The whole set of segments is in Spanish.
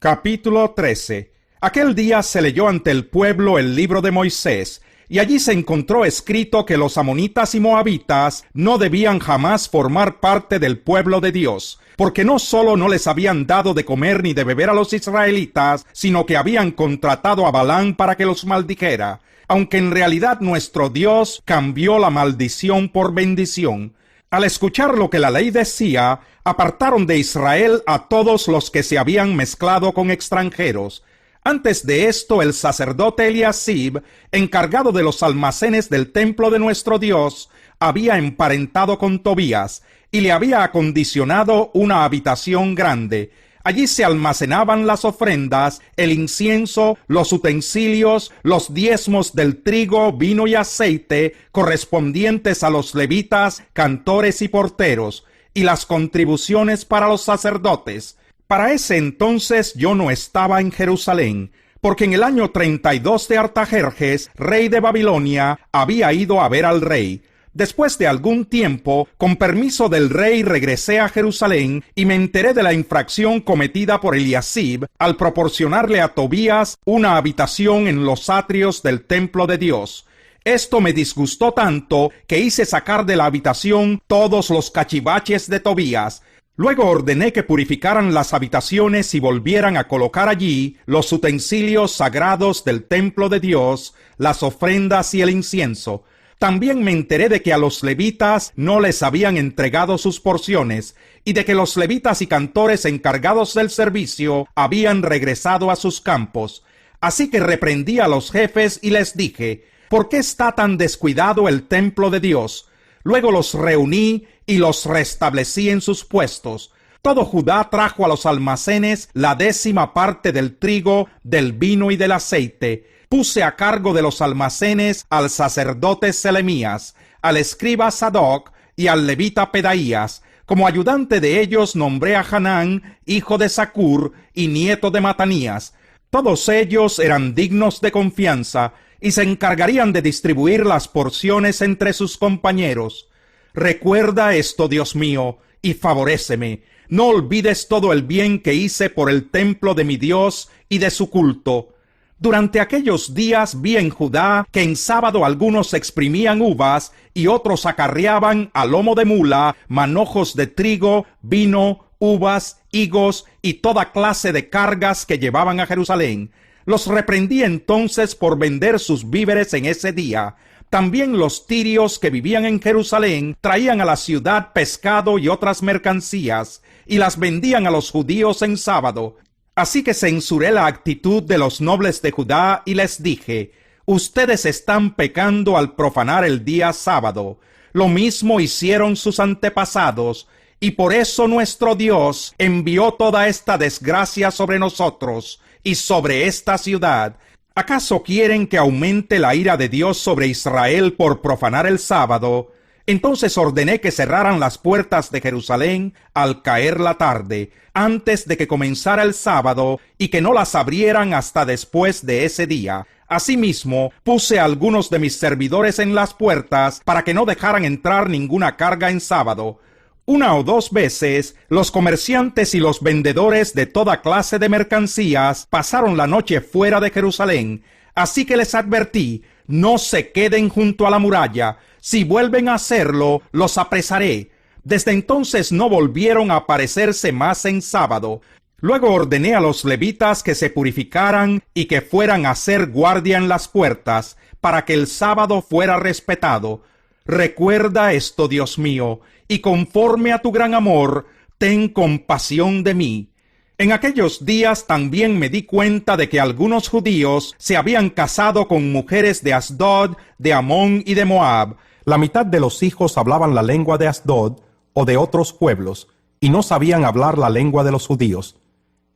Capítulo 13. Aquel día se leyó ante el pueblo el libro de Moisés, y allí se encontró escrito que los amonitas y moabitas no debían jamás formar parte del pueblo de Dios, porque no solo no les habían dado de comer ni de beber a los israelitas, sino que habían contratado a Balaam para que los maldijera, aunque en realidad nuestro Dios cambió la maldición por bendición. Al escuchar lo que la ley decía, apartaron de Israel a todos los que se habían mezclado con extranjeros. Antes de esto, el sacerdote Eliasib, encargado de los almacenes del templo de nuestro Dios, había emparentado con Tobías y le había acondicionado una habitación grande. Allí se almacenaban las ofrendas, el incienso, los utensilios, los diezmos del trigo, vino y aceite, correspondientes a los levitas, cantores y porteros, y las contribuciones para los sacerdotes. Para ese entonces yo no estaba en Jerusalén, porque en el año 32 de Artajerjes, rey de Babilonia, había ido a ver al rey. Después de algún tiempo, con permiso del rey, regresé a Jerusalén y me enteré de la infracción cometida por Eliasib al proporcionarle a Tobías una habitación en los atrios del templo de Dios. Esto me disgustó tanto que hice sacar de la habitación todos los cachivaches de Tobías. Luego ordené que purificaran las habitaciones y volvieran a colocar allí los utensilios sagrados del templo de Dios, las ofrendas y el incienso. También me enteré de que a los levitas no les habían entregado sus porciones, y de que los levitas y cantores encargados del servicio habían regresado a sus campos. Así que reprendí a los jefes y les dije: ¿por qué está tan descuidado el templo de Dios? Luego los reuní y los restablecí en sus puestos. Todo Judá trajo a los almacenes la 10ª parte del trigo, del vino y del aceite. Puse a cargo de los almacenes al sacerdote Selemías, al escriba Sadoc y al levita Pedaías. Como ayudante de ellos nombré a Hanán, hijo de Zacur y nieto de Matanías. Todos ellos eran dignos de confianza y se encargarían de distribuir las porciones entre sus compañeros. Recuerda esto, Dios mío, y favoréceme. No olvides todo el bien que hice por el templo de mi Dios y de su culto. Durante aquellos días vi en Judá que en sábado algunos exprimían uvas y otros acarreaban a lomo de mula manojos de trigo, vino, uvas, higos y toda clase de cargas que llevaban a Jerusalén. Los reprendí entonces por vender sus víveres en ese día. También los tirios que vivían en Jerusalén traían a la ciudad pescado y otras mercancías, y las vendían a los judíos en sábado. Así que censuré la actitud de los nobles de Judá y les dije: ustedes están pecando al profanar el día sábado. Lo mismo hicieron sus antepasados, y por eso nuestro Dios envió toda esta desgracia sobre nosotros y sobre esta ciudad. ¿Acaso quieren que aumente la ira de Dios sobre Israel por profanar el sábado? Entonces ordené que cerraran las puertas de Jerusalén al caer la tarde, antes de que comenzara el sábado, y que no las abrieran hasta después de ese día. Asimismo, puse a algunos de mis servidores en las puertas para que no dejaran entrar ninguna carga en sábado. 1 o 2 veces, los comerciantes y los vendedores de toda clase de mercancías pasaron la noche fuera de Jerusalén. Así que les advertí: no se queden junto a la muralla. Si vuelven a hacerlo, los apresaré. Desde entonces no volvieron a aparecerse más en sábado. Luego ordené a los levitas que se purificaran y que fueran a hacer guardia en las puertas, para que el sábado fuera respetado. Recuerda esto, Dios mío, y conforme a tu gran amor, ten compasión de mí. En aquellos días también me di cuenta de que algunos judíos se habían casado con mujeres de Asdod, de Amón y de Moab. La mitad de los hijos hablaban la lengua de Asdod o de otros pueblos, y no sabían hablar la lengua de los judíos.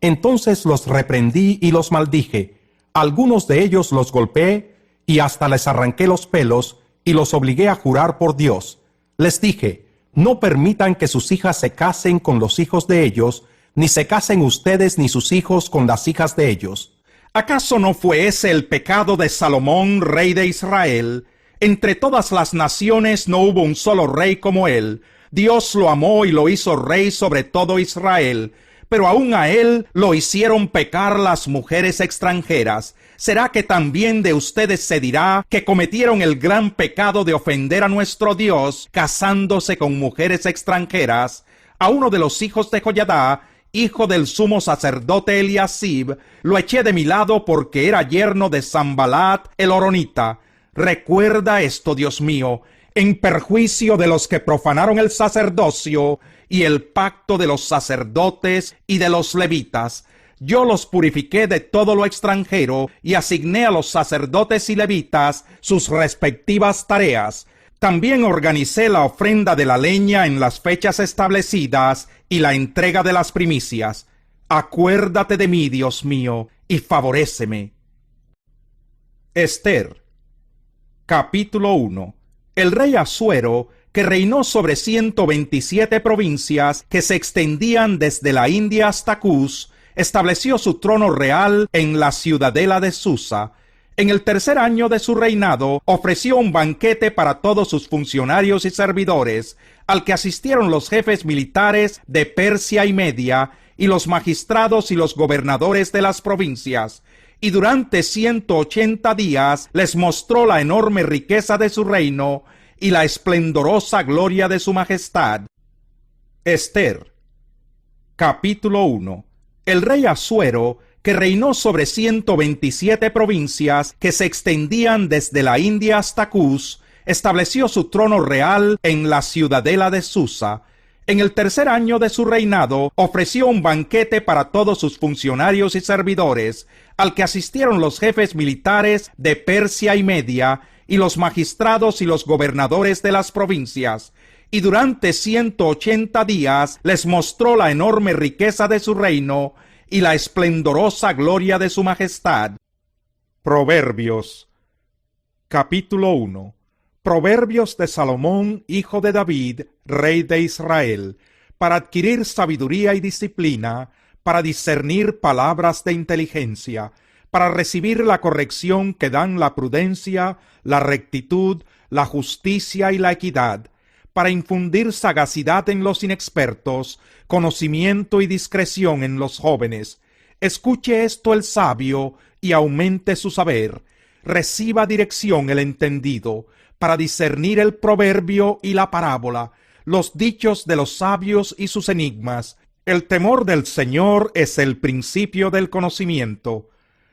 Entonces los reprendí y los maldije. Algunos de ellos los golpeé y hasta les arranqué los pelos y los obligué a jurar por Dios. Les dije: no permitan que sus hijas se casen con los hijos de ellos, ni se casen ustedes ni sus hijos con las hijas de ellos. ¿Acaso no fue ese el pecado de Salomón, rey de Israel? Entre todas las naciones no hubo un solo rey como él. Dios lo amó y lo hizo rey sobre todo Israel. pero aún a él lo hicieron pecar las mujeres extranjeras. ¿Será que también de ustedes se dirá que cometieron el gran pecado de ofender a nuestro Dios casándose con mujeres extranjeras? A uno de los hijos de Joiada, hijo del sumo sacerdote Eliasib, lo eché de mi lado porque era yerno de Sanbalat el horonita. Recuerda esto, Dios mío, en perjuicio de los que profanaron el sacerdocio y el pacto de los sacerdotes y de los levitas. Yo los purifiqué de todo lo extranjero y asigné a los sacerdotes y levitas sus respectivas tareas. También organicé la ofrenda de la leña en las fechas establecidas y la entrega de las primicias. Acuérdate de mí, Dios mío, y favoréceme. Esther, capítulo 1. El rey Asuero, que reinó sobre 127 provincias que se extendían desde la India hasta Cus, estableció su trono real en la ciudadela de Susa. En el tercer año de su reinado, ofreció un banquete para todos sus funcionarios y servidores, al que asistieron los jefes militares de Persia y Media, y los magistrados y los gobernadores de las provincias. Y durante 180 días les mostró la enorme riqueza de su reino y la esplendorosa gloria de su majestad. Esther, capítulo 1. El rey Asuero, que reinó sobre 127 provincias que se extendían desde la India hasta Cus, estableció su trono real en la ciudadela de Susa. En el tercer año de su reinado, ofreció un banquete para todos sus funcionarios y servidores, al que asistieron los jefes militares de Persia y Media, y los magistrados y los gobernadores de las provincias. Y durante 180 días les mostró la enorme riqueza de su reino y la esplendorosa gloria de su majestad. Proverbios, capítulo 1. Proverbios de Salomón, hijo de David, rey de Israel, para adquirir sabiduría y disciplina, para discernir palabras de inteligencia, para recibir la corrección que dan la prudencia, la rectitud, la justicia y la equidad, para infundir sagacidad en los inexpertos, conocimiento y discreción en los jóvenes. Escuche esto el sabio y aumente su saber. Reciba dirección el entendido, para discernir el proverbio y la parábola, los dichos de los sabios y sus enigmas. El temor del Señor es el principio del conocimiento.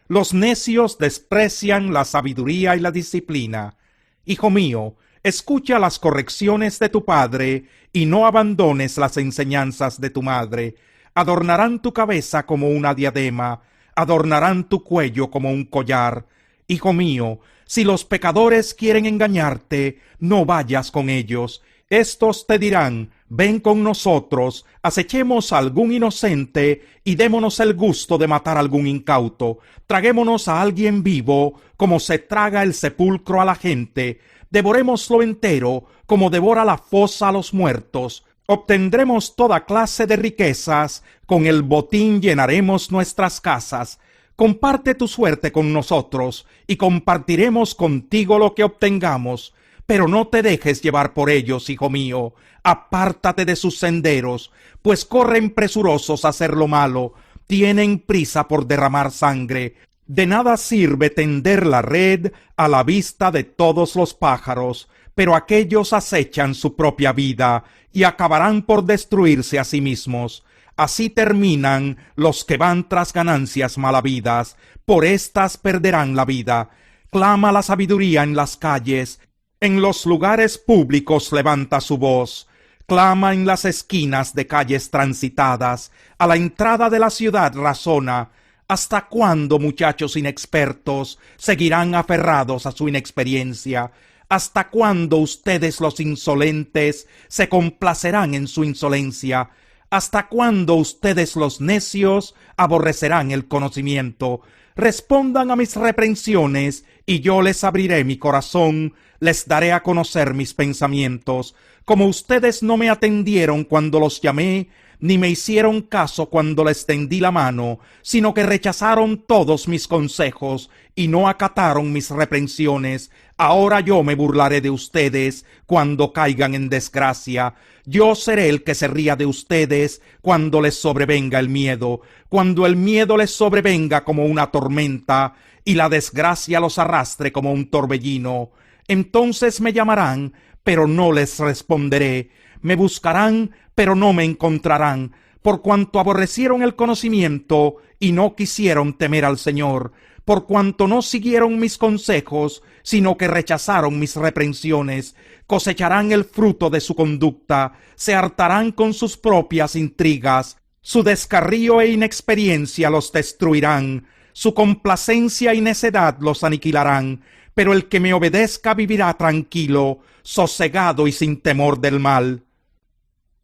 Los necios desprecian la sabiduría y la disciplina. Hijo mío, escucha las correcciones de tu padre y no abandones las enseñanzas de tu madre. Adornarán tu cabeza como una diadema, adornarán tu cuello como un collar. Hijo mío, si los pecadores quieren engañarte, no vayas con ellos. Estos te dirán: ven con nosotros, acechemos a algún inocente y démonos el gusto de matar a algún incauto. Traguémonos a alguien vivo, como se traga el sepulcro a la gente. Devorémoslo entero, como devora la fosa a los muertos. Obtendremos toda clase de riquezas, con el botín llenaremos nuestras casas. Comparte tu suerte con nosotros, y compartiremos contigo lo que obtengamos. Pero no te dejes llevar por ellos, hijo mío. Apártate de sus senderos, pues corren presurosos a hacer lo malo, tienen prisa por derramar sangre. De nada sirve tender la red a la vista de todos los pájaros, pero aquellos acechan su propia vida y acabarán por destruirse a sí mismos. Así terminan los que van tras ganancias malavidas, por éstas perderán la vida. Clama la sabiduría en las calles, en los lugares públicos levanta su voz. Clama en las esquinas de calles transitadas, a la entrada de la ciudad razona. ¿Hasta cuándo, muchachos inexpertos, seguirán aferrados a su inexperiencia? ¿Hasta cuándo ustedes los insolentes se complacerán en su insolencia? ¿Hasta cuándo ustedes los necios aborrecerán el conocimiento? Respondan a mis reprensiones, y yo les abriré mi corazón, les daré a conocer mis pensamientos. Como ustedes no me atendieron cuando los llamé, ni me hicieron caso cuando les tendí la mano, sino que rechazaron todos mis consejos y no acataron mis reprensiones. Ahora yo me burlaré de ustedes cuando caigan en desgracia. Yo seré el que se ría de ustedes cuando les sobrevenga el miedo, cuando el miedo les sobrevenga como una tormenta y la desgracia los arrastre como un torbellino. Entonces me llamarán, pero no les responderé. Me buscarán, pero no me encontrarán, por cuanto aborrecieron el conocimiento y no quisieron temer al Señor, por cuanto no siguieron mis consejos, sino que rechazaron mis reprensiones. Cosecharán el fruto de su conducta, se hartarán con sus propias intrigas. Su descarrío e inexperiencia los destruirán, su complacencia y necedad los aniquilarán. Pero el que me obedezca vivirá tranquilo, sosegado y sin temor del mal.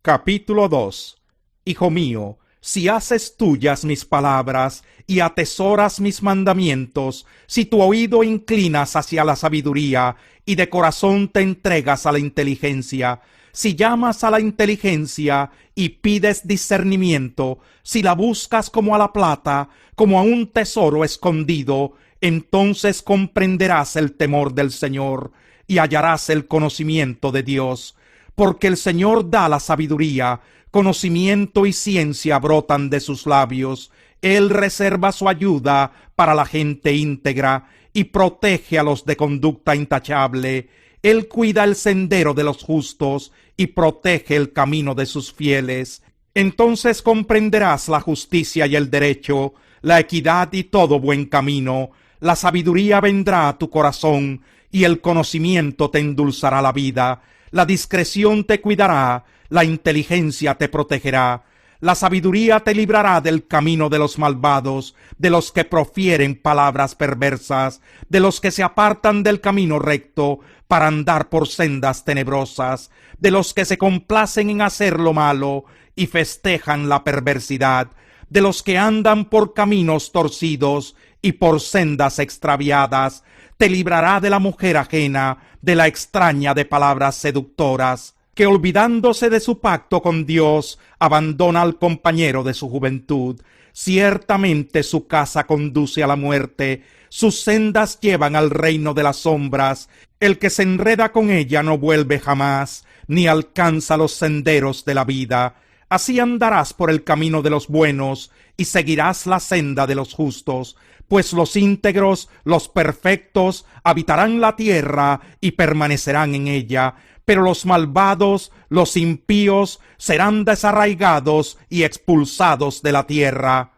Capítulo 2. Hijo mío, si haces tuyas mis palabras y atesoras mis mandamientos, si tu oído inclinas hacia la sabiduría y de corazón te entregas a la inteligencia, si llamas a la inteligencia y pides discernimiento, si la buscas como a la plata, como a un tesoro escondido, entonces comprenderás el temor del Señor y hallarás el conocimiento de Dios. Porque el Señor da la sabiduría, conocimiento y ciencia brotan de sus labios. Él reserva su ayuda para la gente íntegra y protege a los de conducta intachable. Él cuida el sendero de los justos y protege el camino de sus fieles. Entonces comprenderás la justicia y el derecho, la equidad y todo buen camino. La sabiduría vendrá a tu corazón y el conocimiento te endulzará la vida. La discreción te cuidará, la inteligencia te protegerá. La sabiduría te librará del camino de los malvados, de los que profieren palabras perversas, de los que se apartan del camino recto para andar por sendas tenebrosas, de los que se complacen en hacer lo malo y festejan la perversidad, de los que andan por caminos torcidos y por sendas extraviadas. Te librará de la mujer ajena, de la extraña de palabras seductoras, que olvidándose de su pacto con Dios, abandona al compañero de su juventud. Ciertamente su casa conduce a la muerte, sus sendas llevan al reino de las sombras. El que se enreda con ella no vuelve jamás, ni alcanza los senderos de la vida. Así andarás por el camino de los buenos, y seguirás la senda de los justos, pues los íntegros, los perfectos, habitarán la tierra y permanecerán en ella, pero los malvados, los impíos, serán desarraigados y expulsados de la tierra.